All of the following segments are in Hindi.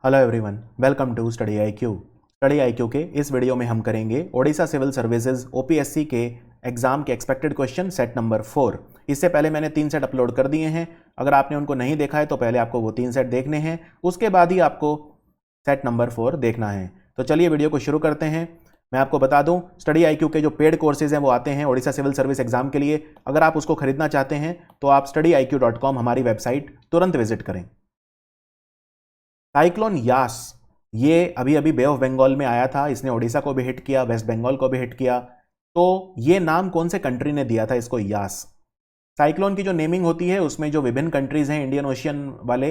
Hello everyone, welcome to study IQ. Study IQ के इस वीडियो में हम करेंगे ओडिशा सिविल सर्विसेज ओपीएससी के एग्जाम के एक्सपेक्टेड क्वेश्चन सेट नंबर 4। इससे पहले मैंने 3 सेट अपलोड कर दिए हैं। अगर आपने उनको नहीं देखा है तो पहले आपको वो 3 सेट देखने हैं, उसके बाद ही आपको सेट नंबर 4 देखना है। तो चलिए वीडियो को शुरू करते हैं। मैं आपको बता दूं, स्टडी आईक्यू के जो पेड कोर्सेज हैं वो आते हैं ओडिशा सिविल सर्विस एग्जाम के लिए। अगर आप उसको खरीदना चाहते हैं तो आप studyIQ.com हमारी वेबसाइट तुरंत विजिट करें। साइक्लोन यास ये अभी अभी बे ऑफ बंगाल में आया था। इसने ओडिशा को भी हिट किया, वेस्ट बंगाल को भी हिट किया। तो ये नाम कौन से कंट्री ने दिया था इसको, यास? साइक्लोन की जो नेमिंग होती है उसमें जो विभिन्न कंट्रीज हैं इंडियन ओशियन वाले,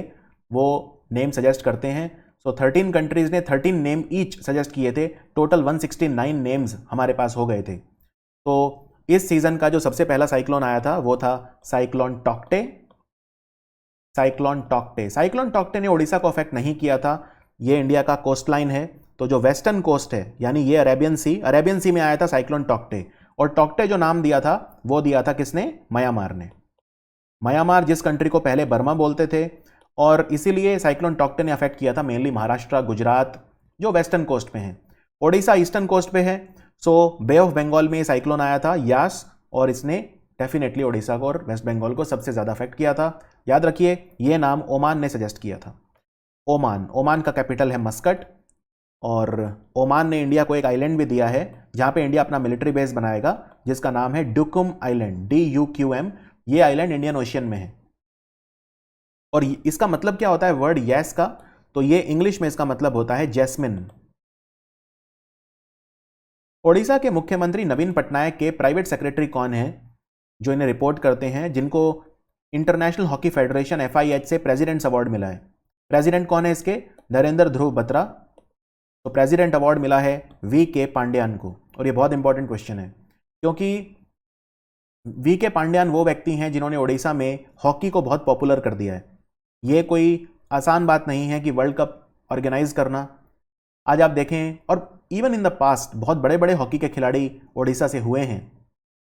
वो नेम सजेस्ट करते हैं। सो 13 कंट्रीज ने 13 नेम ईच सजेस्ट किए थे। टोटल 169 नेम्स हमारे पास हो गए थे। तो इस सीजन का जो सबसे पहला साइक्लोन आया था वो था साइक्लोन टॉक्टे। साइक्लोन टॉक्टे ने ओडिशा को अफेक्ट नहीं किया था। ये इंडिया का कोस्ट लाइन है, तो जो वेस्टर्न कोस्ट है यानी ये अरेबियन सी में आया था साइक्लोन टॉक्टे। और टॉक्टे जो नाम दिया था वो दिया था किसने? म्यांमार ने। म्यांमार जिस कंट्री को पहले बर्मा बोलते थे, और इसीलिए साइक्लोन टॉक्टे ने अफेक्ट किया था मेनली महाराष्ट्र, गुजरात जो वेस्टर्न कोस्ट पे हैं। ओडिशा ईस्टर्न कोस्ट पे है। सो बे ऑफ बंगाल में साइक्लोन आया था यास, और इसने डेफिनेटली ओडिशा को और वेस्ट बंगाल को सबसे ज्यादा अफेक्ट किया था। याद रखिए, यह नाम ओमान ने सजेस्ट किया था। ओमान का कैपिटल है मस्कट, और ओमान ने इंडिया को एक आइलैंड भी दिया है जहां पे इंडिया अपना मिलिट्री बेस बनाएगा, जिसका नाम है डुकुम आइलैंड, DUQM। ये आइलैंड इंडियन ओशियन में है। और इसका मतलब क्या होता है वर्ड यस का? तो ये इंग्लिश में इसका मतलब होता है जैस्मिन। ओडिशा के मुख्यमंत्री नवीन पटनायक के प्राइवेट सेक्रेटरी कौन है जो इन्हें रिपोर्ट करते हैं, जिनको इंटरनेशनल हॉकी फेडरेशन FIH से प्रेसिडेंट्स अवार्ड मिला है? प्रेसिडेंट कौन है इसके? नरेंद्र ध्रुव बत्रा। तो प्रेसिडेंट अवार्ड मिला है VK पांड्यान को। और ये बहुत इंपॉर्टेंट क्वेश्चन है, क्योंकि VK पांड्यान वो व्यक्ति हैं जिन्होंने ओडिशा में हॉकी को बहुत पॉपुलर कर दिया है। ये कोई आसान बात नहीं है कि वर्ल्ड कप ऑर्गेनाइज करना। आज आप देखें, और इवन इन द पास्ट बहुत बड़े बड़े हॉकी के खिलाड़ी ओडिशा से हुए हैं,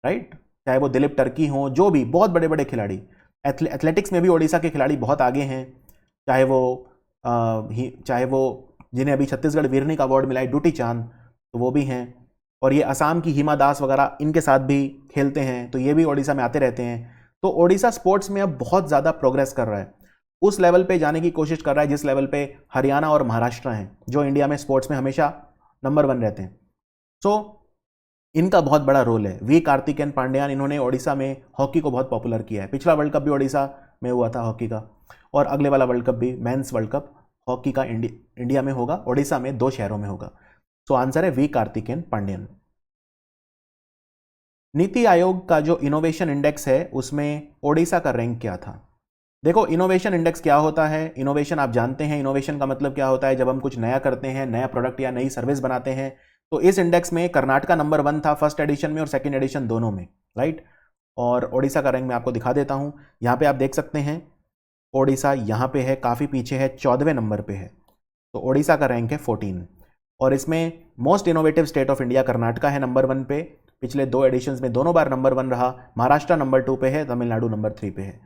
राइट? चाहे वो दिलीप टर्की हो, जो भी बहुत बड़े बड़े खिलाड़ी। एथलेटिक्स में भी ओडिशा के खिलाड़ी बहुत आगे हैं। चाहे वो जिन्हें अभी छत्तीसगढ़ वीरनी का अवार्ड मिला है, डूटी चांद, तो वो भी हैं। और ये असम की हिमा दास वगैरह इनके साथ भी खेलते हैं, तो ये भी ओडिशा में आते रहते हैं। तो ओडिशा स्पोर्ट्स में अब बहुत ज़्यादा प्रोग्रेस कर रहा है, उस लेवल पे जाने की कोशिश कर रहा है जिस लेवल पे हरियाणा और महाराष्ट्र हैं, जो इंडिया में स्पोर्ट्स में हमेशा नंबर 1 रहते हैं। सो इनका बहुत बड़ा रोल है। V कार्तिकेयन पांड्यान, इन्होंने ओडिशा में हॉकी को बहुत पॉपुलर किया है। पिछला वर्ल्ड कप भी ओडिशा में हुआ था हॉकी का, और अगले वाला वर्ल्ड कप भी, मेंस वर्ल्ड कप हॉकी का इंडिया में होगा, ओडिशा में 2 शहरों में होगा। सो आंसर है V कार्तिकेयन पांड्यान। नीति आयोग का जो इनोवेशन इंडेक्स है उसमें ओडिशा का रैंक क्या था? देखो, इनोवेशन इंडेक्स क्या होता है? इनोवेशन आप जानते हैं, इनोवेशन का मतलब क्या होता है? जब हम कुछ नया करते हैं, नया प्रोडक्ट या नई सर्विस बनाते हैं। तो इस इंडेक्स में कर्नाटका नंबर 1 था फर्स्ट एडिशन में और सेकंड एडिशन दोनों में, राइट? और ओडिशा का रैंक मैं आपको दिखा देता हूं। यहां पे आप देख सकते हैं ओडिशा यहां पे है, काफ़ी पीछे है, 14वें नंबर पे है। तो ओडिशा का रैंक है 14। और इसमें most innovative state of India Karnataka है नंबर 1 पे। पिछले 2 एडिशंस में दोनों बार नंबर 1 रहा। महाराष्ट्र नंबर 2 पे है, तमिलनाडु नंबर 3 पे है।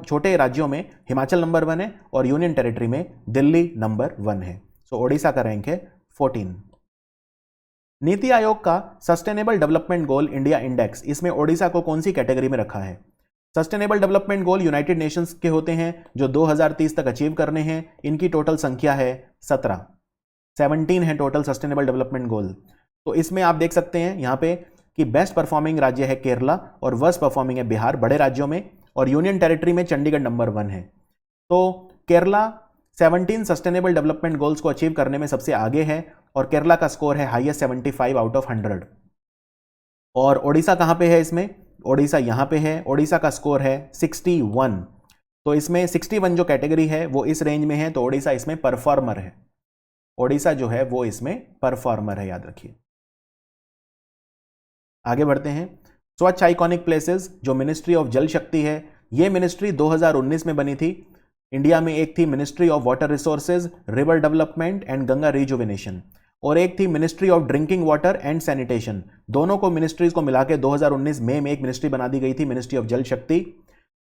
छोटे राज्यों में हिमाचल नंबर 1 है, और यूनियन टेरिटरी में दिल्ली नंबर 1 है। सो ओडिशा का रैंक है 14। नीति आयोग का sustainable development goal India index, इसमें ओडिशा को कौन सी कैटेगरी में रखा है? Sustainable development goal United Nations के होते हैं जो 2030 तक अचीव करने हैं। इनकी टोटल संख्या है 17 है टोटल सस्टेनेबल डेवलपमेंट गोल। तो इसमें आप देख सकते हैं यहाँ पे कि बेस्ट परफॉर्मिंग राज्य है केरला और वर्स्ट परफॉर्मिंग है बिहार, बड़े राज्यों में। और यूनियन टेरिटरी में चंडीगढ़ नंबर 1 है। तो केरला 17 सस्टेनेबल डेवलपमेंट गोल्स को अचीव करने में सबसे आगे है, और केरला का स्कोर है हाईएस्ट 75 आउट ऑफ 100। और ओडिशा कहां पे है इसमें? ओडिशा यहां पे है। ओडिशा का स्कोर है 61। तो इसमें 61 जो कैटेगरी है वो इस रेंज में है, तो ओडिशा इसमें परफॉर्मर है। ओडिशा जो है वो इसमें परफॉर्मर है, याद रखिए। आगे बढ़ते हैं। स्वच्छ आइकॉनिक प्लेसेस जो मिनिस्ट्री ऑफ जल शक्ति है, ये मिनिस्ट्री 2019 में बनी थी। इंडिया में एक थी ministry of water resources, river development and Ganga rejuvenation, और एक थी ministry of drinking water and sanitation. दोनों को मिनिस्ट्रीज को मिला के 2019 मई में एक मिनिस्ट्री बना दी गई थी, मिनिस्ट्री ऑफ जल शक्ति।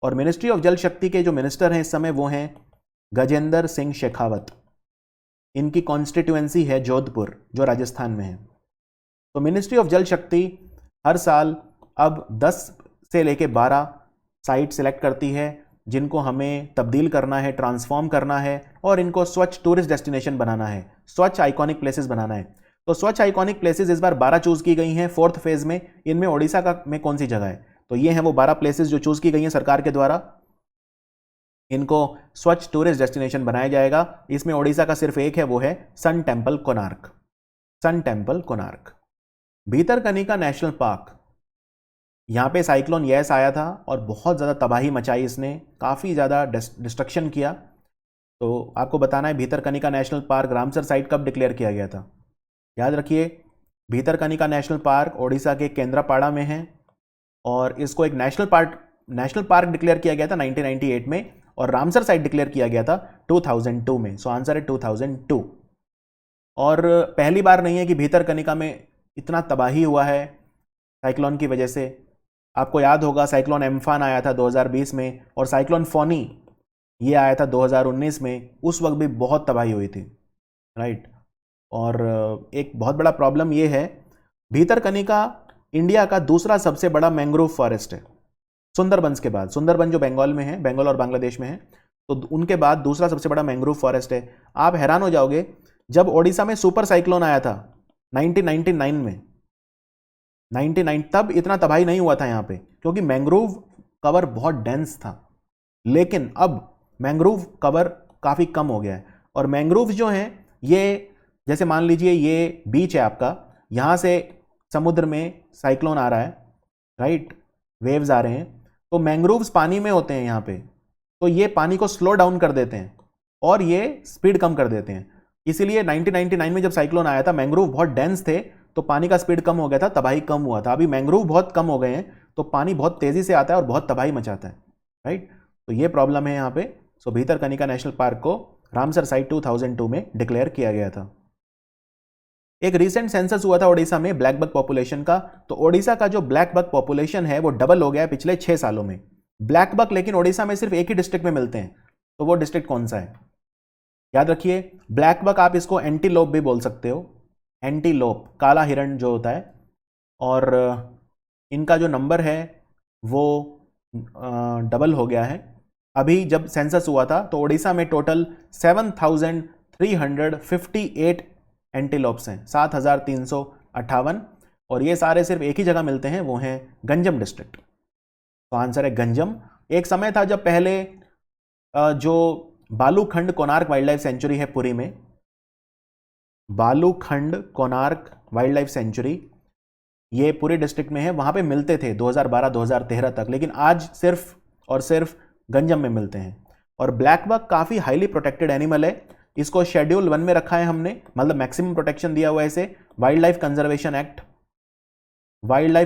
और मिनिस्ट्री ऑफ जल शक्ति के जो मिनिस्टर हैं इस समय वो हैं गजेंद्र सिंह शेखावत। इनकी कॉन्स्टिट्यूएंसी है जोधपुर, जो राजस्थान में है। तो मिनिस्ट्री ऑफ जल शक्ति हर साल अब 10 से लेके 12 साइट सिलेक्ट करती है जिनको हमें तब्दील करना है, ट्रांसफॉर्म करना है और इनको स्वच्छ टूरिस्ट डेस्टिनेशन बनाना है, स्वच्छ आइकॉनिक प्लेसेस बनाना है। तो स्वच्छ आइकॉनिक प्लेसेस इस बार 12 चूज की गई हैं 4th फेज में। इनमें ओडिशा का में कौन सी जगह है? तो ये हैं वो 12 प्लेसेस जो चूज की गई हैं सरकार के द्वारा। इनको स्वच्छ टूरिस्ट डेस्टिनेशन बनाया जाएगा। इसमें ओडिशा का सिर्फ एक है, वो है sun temple Konark. Sun temple Konark. Bhitarkanika national park, यहाँ पे साइक्लोन यस आया था और बहुत ज़्यादा तबाही मचाई, इसने काफ़ी ज़्यादा डिस्ट्रक्शन किया। तो आपको बताना है Bhitarkanika national park Ramsar site कब डिक्लेयर किया गया था? याद रखिए, भीतरकनिका नेशनल पार्क ओडिशा के केंद्रापाड़ा में है और इसको एक नेशनल पार्क डिक्लेयर किया गया था 1998 में और रामसर साइट डिक्लेयर किया गया था 2002 में। सो आंसर है 2002। और पहली बार नहीं है कि भीतरकनिका में इतना तबाही हुआ है साइक्लोन की वजह से। आपको याद होगा साइक्लोन एम्फान आया था 2020 में और साइक्लोन फोनी ये आया था 2019 में। उस वक्त भी बहुत तबाही हुई थी, राइट। और एक बहुत बड़ा प्रॉब्लम ये है, भीतरकनिका इंडिया का दूसरा सबसे बड़ा मैंग्रोव फॉरेस्ट है सुंदरबंस के बाद। सुंदरबन जो बंगाल में है, बंगाल और बांग्लादेश में है, तो उनके बाद दूसरा सबसे बड़ा मैंग्रोव फॉरेस्ट है। आप हैरान हो जाओगे, जब ओडिशा में सुपर साइक्लोन आया था 1999 में, 99 तब इतना तबाही नहीं हुआ था यहाँ पे क्योंकि मैंग्रोव कवर बहुत डेंस था। लेकिन अब मैंग्रोव कवर काफ़ी कम हो गया है और मैंग्रोव जो हैं ये, जैसे मान लीजिए ये बीच है आपका, यहाँ से समुद्र में साइक्लोन आ रहा है, राइट, वेव्स आ रहे हैं, तो मैंग्रोव्स पानी में होते हैं यहाँ पे, तो ये पानी को स्लो डाउन कर देते हैं और ये स्पीड कम कर देते हैं। इसीलिए 1999 में जब साइक्लोन आया था मैंग्रोव बहुत डेंस थे तो पानी का स्पीड कम हो गया था, तबाही कम हुआ था। अभी मैंग्रोव बहुत कम हो गए हैं तो पानी बहुत तेजी से आता है और बहुत तबाही मचाता है, राइट। तो ये प्रॉब्लम है यहाँ पे। सो भीतरकनिका नेशनल पार्क को रामसर साइट 2002 में डिक्लेयर किया गया था। एक रिसेंट सेंसस हुआ था ओडिशा में ब्लैक बग पॉपुलेशन का, तो ओडिशा का जो ब्लैक बग पॉपुलेशन है वो डबल हो गया है पिछले 6 सालों में। ब्लैक बग लेकिन ओडिशा में सिर्फ एक ही डिस्ट्रिक्ट में मिलते हैं, तो वो डिस्ट्रिक्ट कौन सा है? याद रखिए, ब्लैक बग आप इसको एंटीलोप भी बोल सकते हो, एंटीलोप, काला हिरण जो होता है। और इनका जो नंबर है वो डबल हो गया है। अभी जब सेंसस हुआ था तो ओडिशा में टोटल 7,358 एंटीलोप्स हैं, 7,358, और ये सारे सिर्फ एक ही जगह मिलते हैं, वो हैं गंजम डिस्ट्रिक्ट। तो आंसर है गंजम। एक समय था जब पहले जो Balukhand Konark wild life sanctuary है पुरी में, Balukhand Konark wild life sanctuary ये पुरी डिस्ट्रिक्ट में है, वहां पे मिलते थे 2012-2013 तक, लेकिन आज सिर्फ और सिर्फ गंजम में मिलते हैं। और ब्लैक बग काफी हाईली प्रोटेक्टेड एनिमल है, इसको शेड्यूल 1 में रखा है हमने, मतलब मैक्सिमम प्रोटेक्शन दिया हुआ है इसे wild life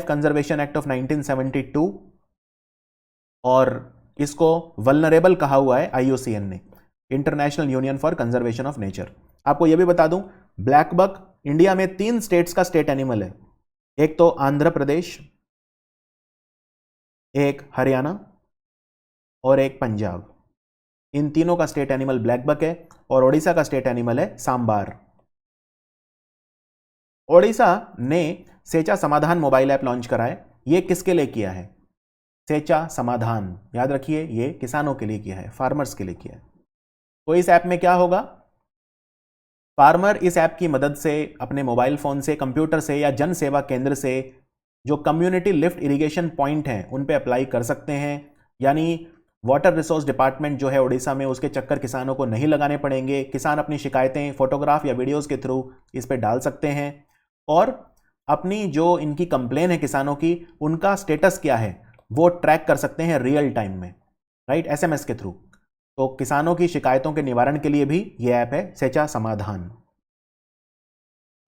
conservation act of 1972, और इसको वल्नरेबल कहा हुआ है IUCN ने, international union for conservation of nature. आपको यह भी बता दूं, ब्लैक बग इंडिया में 3 स्टेट्स का स्टेट एनिमल है, एक तो आंध्र प्रदेश, एक हरियाणा और एक पंजाब। इन तीनों का स्टेट एनिमल ब्लैक बग है और ओडिशा का स्टेट एनिमल है सांबार। ओडिशा ने सेचा समाधान मोबाइल ऐप लॉन्च करा है, यह किसके लिए किया है? सेचा समाधान, याद रखिए ये किसानों के लिए किया है, फार्मर्स के लिए किया है। तो इस ऐप में क्या होगा? फार्मर इस ऐप की मदद से अपने मोबाइल फोन से, कंप्यूटर से या जन सेवा केंद्र से जो कम्युनिटी लिफ्ट इरिगेशन पॉइंट हैं उन पे अप्लाई कर सकते हैं। यानी वाटर रिसोर्स डिपार्टमेंट जो है उड़ीसा में, उसके चक्कर किसानों को नहीं लगाने पड़ेंगे। किसान अपनी शिकायतें फोटोग्राफ या वीडियोस के थ्रू इस पे डाल सकते हैं और अपनी जो इनकी कंप्लेन है किसानों की, उनका स्टेटस क्या है वो ट्रैक कर सकते हैं रियल टाइम में, राइट, SMS के थ्रू। तो किसानों की शिकायतों के निवारण के लिए भी यह ऐप है सेचा समाधान।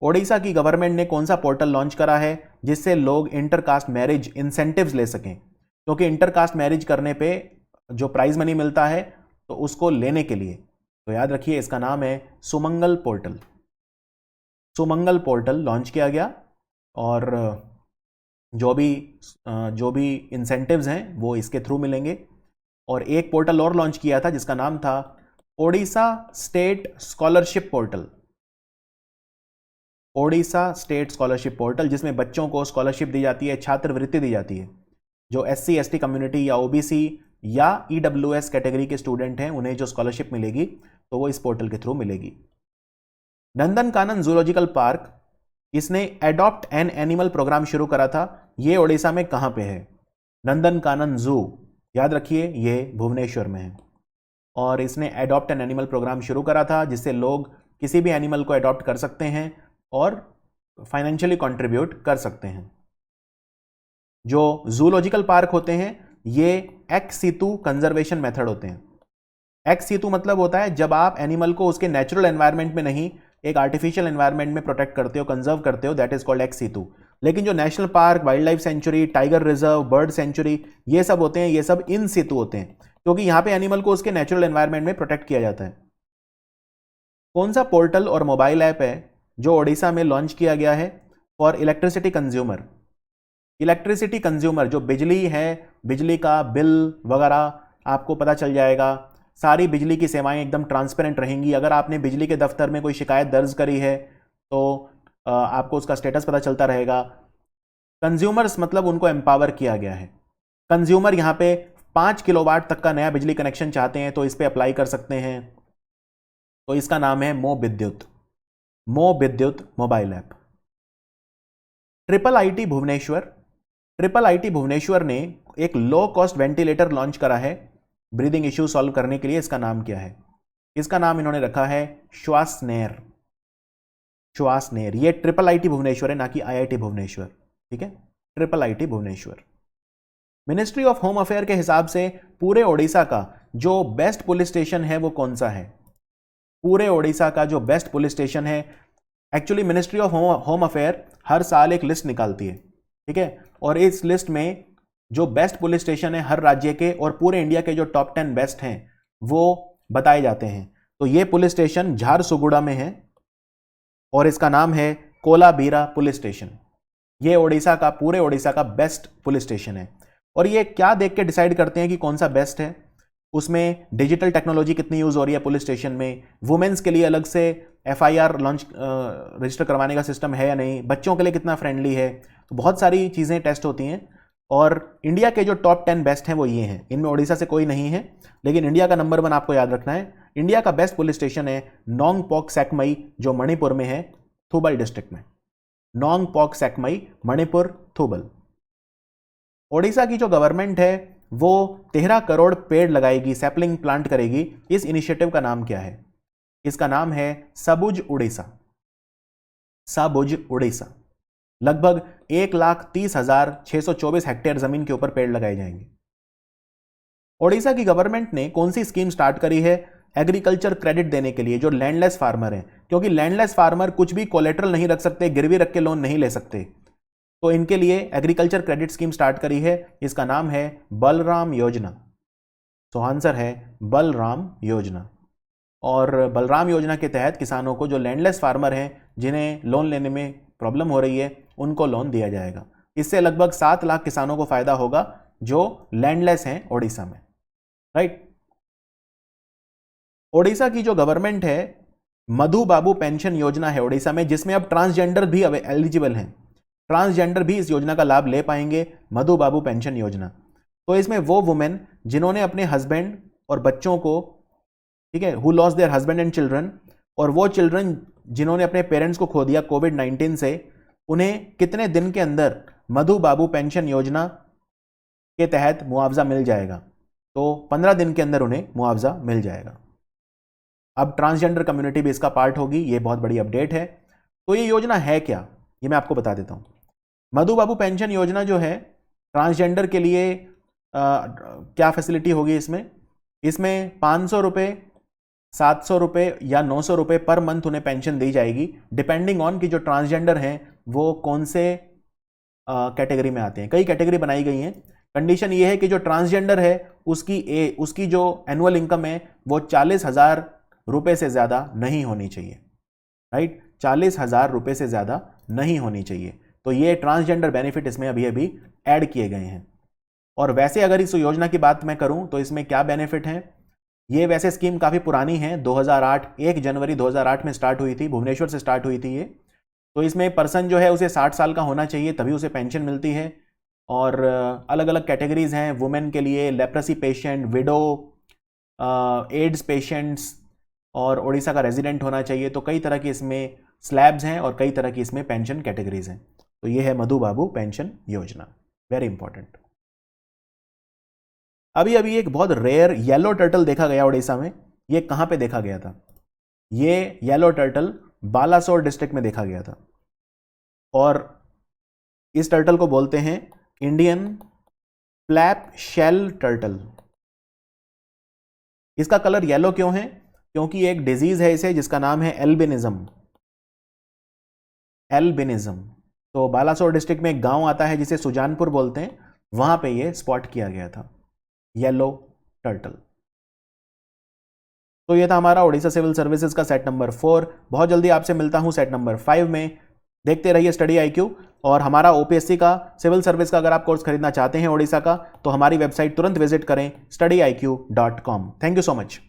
ओडिशा की गवर्नमेंट ने कौन सा पोर्टल लॉन्च करा है जिससे लोग इंटरकास्ट मैरिज इंसेंटिव्स ले सकें? क्योंकि इंटरकास्ट मैरिज करने पे जो प्राइज मनी मिलता है तो उसको लेने के लिए, तो याद रखिए इसका नाम है सुमंगल पोर्टल। सुमंगल पोर्टल लॉन्च किया गया और जो भी इंसेंटिव्स हैं वो इसके थ्रू मिलेंगे। और एक पोर्टल और लॉन्च किया था जिसका नाम था Odisha state scholarship portal, Odisha state scholarship portal, जिसमें बच्चों को स्कॉलरशिप दी जाती है, छात्रवृत्ति दी जाती है। जो SC ST कम्युनिटी या OBC या EWS कैटेगरी के स्टूडेंट हैं उन्हें जो स्कॉलरशिप मिलेगी तो वो इस पोर्टल के थ्रू मिलेगी। नंदनकानन जूलॉजिकल पार्क, इसने एडॉप्ट एन एनिमल प्रोग्राम शुरू करा था। ये ओडिशा में कहां पे है? नंदनकानन जू, याद रखिए ये भुवनेश्वर में है। और इसने एडॉप्ट एन एनिमल प्रोग्राम शुरू करा था जिससे लोग किसी भी एनिमल को एडॉप्ट कर सकते हैं और फाइनेंशियली कंट्रीब्यूट कर सकते हैं। जो जूलॉजिकल पार्क होते हैं ये एक्स सितु कंजर्वेशन मेथड होते हैं। एक्स सितु मतलब होता है जब आप एनिमल को उसके नेचुरल एनवायरनमेंट में नहीं, एक आर्टिफिशियल एनवायरनमेंट में प्रोटेक्ट करते हो, कंजर्व करते हो, दैट इज कॉल्ड एक्स सितु। लेकिन जो national park, wild life sanctuary, tiger reserve, bird sanctuary, ये सब होते हैं, ये सब इन सितु होते हैं क्योंकि यहां पे एनिमल को उसके नेचुरल एनवायरनमेंट में प्रोटेक्ट किया जाता है। कौन सा पोर्टल और मोबाइल ऐप है जो ओडिशा में लॉन्च किया गया है for electricity consumer? Electricity consumer, जो बिजली है, बिजली का बिल वगैरह आपको पता चल जाएगा। सारी बिजली की सेवाएं एकदम ट्रांसपेरेंट रहेंगी। अगर आपने बिजली के दफ्तर में कोई शिकायत दर्ज करी है तो आपको उसका स्टेटस पता चलता रहेगा। कंज्यूमर्स मतलब उनको एम्पावर किया गया है। कंज्यूमर यहाँ पे 5 किलोवाट तक का नया बिजली कनेक्शन चाहते हैं तो इस पे अप्लाई कर सकते हैं। तो इसका नाम है मो Vidyut, Mo Vidyut mobile app. IIIT Bhubaneswar, IIIT Bhubaneswar ने एक लो कॉस्ट वेंटिलेटर लॉन्च करा है ब्रीदिंग इश्यू सॉल्व करने के लिए। इसका नाम क्या है? इसका नाम इन्होंने रखा है श्वासनेर, श्वासनेर। ये IIIT भुवनेश्वर है, ना कि IIT भुवनेश्वर, ठीक है, IIIT Bhubaneswar. Ministry of home affair के हिसाब से पूरे ओडिशा का जो बेस्ट पुलिस स्टेशन है वो कौन सा है? पूरे ओडिशा का जो बेस्ट पुलिस स्टेशन है, actually ministry of home affair हर साल एक लिस्ट निकालती है, ठीक है, और इस लिस्ट में जो बेस्ट पुलिस स्टेशन है हर राज्य के और पूरे इंडिया के जो टॉप 10 बेस्ट हैं वो बताए जाते हैं। तो ये पुलिस स्टेशन झारसुगुड़ा में है और इसका नाम है कोलाबीरा पुलिस स्टेशन। ये ओडिशा का, पूरे ओडिशा का बेस्ट पुलिस स्टेशन है। और ये क्या देख के डिसाइड करते हैं कि कौन सा बेस्ट है? उसमें डिजिटल टेक्नोलॉजी कितनी यूज हो रही है पुलिस स्टेशन में, वुमेन्स के लिए अलग से FIR लॉन्च रजिस्टर करवाने का सिस्टम है या नहीं, बच्चों के लिए कितना फ्रेंडली है, तो बहुत सारी चीज़ें टेस्ट होती हैं। और इंडिया के जो टॉप 10 बेस्ट हैं वो ये हैं, इनमें ओडिशा से कोई नहीं है, लेकिन इंडिया का नंबर 1 आपको याद रखना है। इंडिया का बेस्ट पुलिस स्टेशन है नोंगपोक सेकमई, जो मणिपुर में है, थूबल डिस्ट्रिक्ट में। नोंगपोक सेकमई, मणिपुर, थूबल। ओडिशा की जो गवर्नमेंट है वो 13 करोड़ पेड़ लगाएगी, सैपलिंग प्लांट करेगी। इस इनिशिएटिव का नाम क्या है? इसका नाम है सबुज उड़ीसा, सबुज उड़ीसा। लगभग 1,30,624 हेक्टेयर जमीन के ऊपर पेड़ लगाए जाएंगे। ओडिशा की गवर्नमेंट ने कौन सी स्कीम स्टार्ट करी है एग्रीकल्चर क्रेडिट देने के लिए जो लैंडलेस फार्मर हैं? क्योंकि लैंडलेस फार्मर कुछ भी कोलेटरल नहीं रख सकते, गिरवी रख के लोन नहीं ले सकते, तो इनके लिए एग्रीकल्चर क्रेडिट स्कीम स्टार्ट करी है। इसका नाम है बलराम योजना। तो आंसर है बलराम योजना। और बलराम योजना के तहत किसानों को, जो लैंडलेस फार्मर हैं जिन्हें लोन लेने में प्रॉब्लम हो रही है, उनको लोन दिया जाएगा। इससे लगभग 7 लाख किसानों को फायदा होगा जो लैंडलेस हैं ओडिशा में, राइट। ओडिशा की जो गवर्नमेंट है, मधु बाबू पेंशन योजना है ओडिशा में, जिसमें अब ट्रांसजेंडर भी एलिजिबल हैं। ट्रांसजेंडर भी इस योजना का लाभ ले पाएंगे, मधु बाबू पेंशन योजना। तो इसमें वो वुमेन जिन्होंने अपने हस्बैंड और बच्चों को, ठीक है, who lost their husband and children, और वो चिल्ड्रन जिन्होंने अपने पेरेंट्स को खो दिया कोविड-19 से, उन्हें कितने दिन के अंदर मधु बाबू पेंशन योजना के तहत मुआवजा मिल जाएगा? तो 15 दिन के अंदर उन्हें मुआवजा मिल जाएगा। अब ट्रांसजेंडर कम्युनिटी भी इसका पार्ट होगी, ये बहुत बड़ी अपडेट है। तो ये योजना है क्या, ये मैं आपको बता देता हूं। मधु बाबू पेंशन योजना जो है ट्रांसजेंडर के लिए क्या फैसिलिटी होगी इसमें 500 रुपये, 700 रुपये या 900 रुपये पर मंथ उन्हें पेंशन दी जाएगी, डिपेंडिंग ऑन कि जो ट्रांसजेंडर हैं वो कौन से कैटेगरी में आते हैं। कई कैटेगरी बनाई गई हैं। कंडीशन ये है कि जो ट्रांसजेंडर है उसकी जो एनुअल इनकम है वो 40,000 रुपये से ज़्यादा नहीं होनी चाहिए, राइट। 40,000 रुपये से ज़्यादा नहीं होनी चाहिए। तो ये ट्रांसजेंडर बेनिफिट इसमें अभी ऐड किए गए हैं। और वैसे अगर इस योजना की बात मैं करूं तो इसमें क्या बेनिफिट हैं? ये वैसे स्कीम काफ़ी पुरानी है, 2008 1 जनवरी 2008 में स्टार्ट हुई थी, भुवनेश्वर से स्टार्ट हुई थी ये। तो इसमें पर्सन जो है उसे 60 साल का होना चाहिए तभी उसे पेंशन मिलती है। और अलग अलग कैटेगरीज हैं वुमेन के लिए, leprosy patient, widow, AIDS patients, और उड़ीसा का रेजिडेंट होना चाहिए। तो कई तरह की इसमें स्लैब्स हैं और कई तरह की इसमें पेंशन कैटेगरीज हैं। तो ये है मधु बाबू पेंशन योजना, वेरी इंपॉर्टेंट। अभी अभी एक बहुत रेयर येलो टर्टल देखा गया उड़ीसा में। ये कहाँ पे देखा गया था? ये येलो टर्टल बालासोर डिस्ट्रिक्ट में देखा गया था, और इस टर्टल को बोलते हैं इंडियन फ्लैप शेल टर्टल। इसका कलर येलो क्यों है? क्योंकि एक डिजीज है इसे जिसका नाम है एल्बिनिज्म। एल्बिनिज्म। तो बालासोर डिस्ट्रिक्ट में एक गांव आता है जिसे सुजानपुर बोलते हैं, वहां पे ये स्पॉट किया गया था येलो टर्टल। तो ये था हमारा उड़ीसा सिविल सर्विसेज का सेट नंबर 4। बहुत जल्दी आपसे मिलता हूं सेट नंबर 5 में। देखते रहिए स्टडी IQ, और हमारा OPSC का सिविल सर्विस का अगर आप कोर्स खरीदना चाहते हैं उड़ीसा का, तो हमारी वेबसाइट तुरंत विजिट करें studiiq.com। Thank you so much.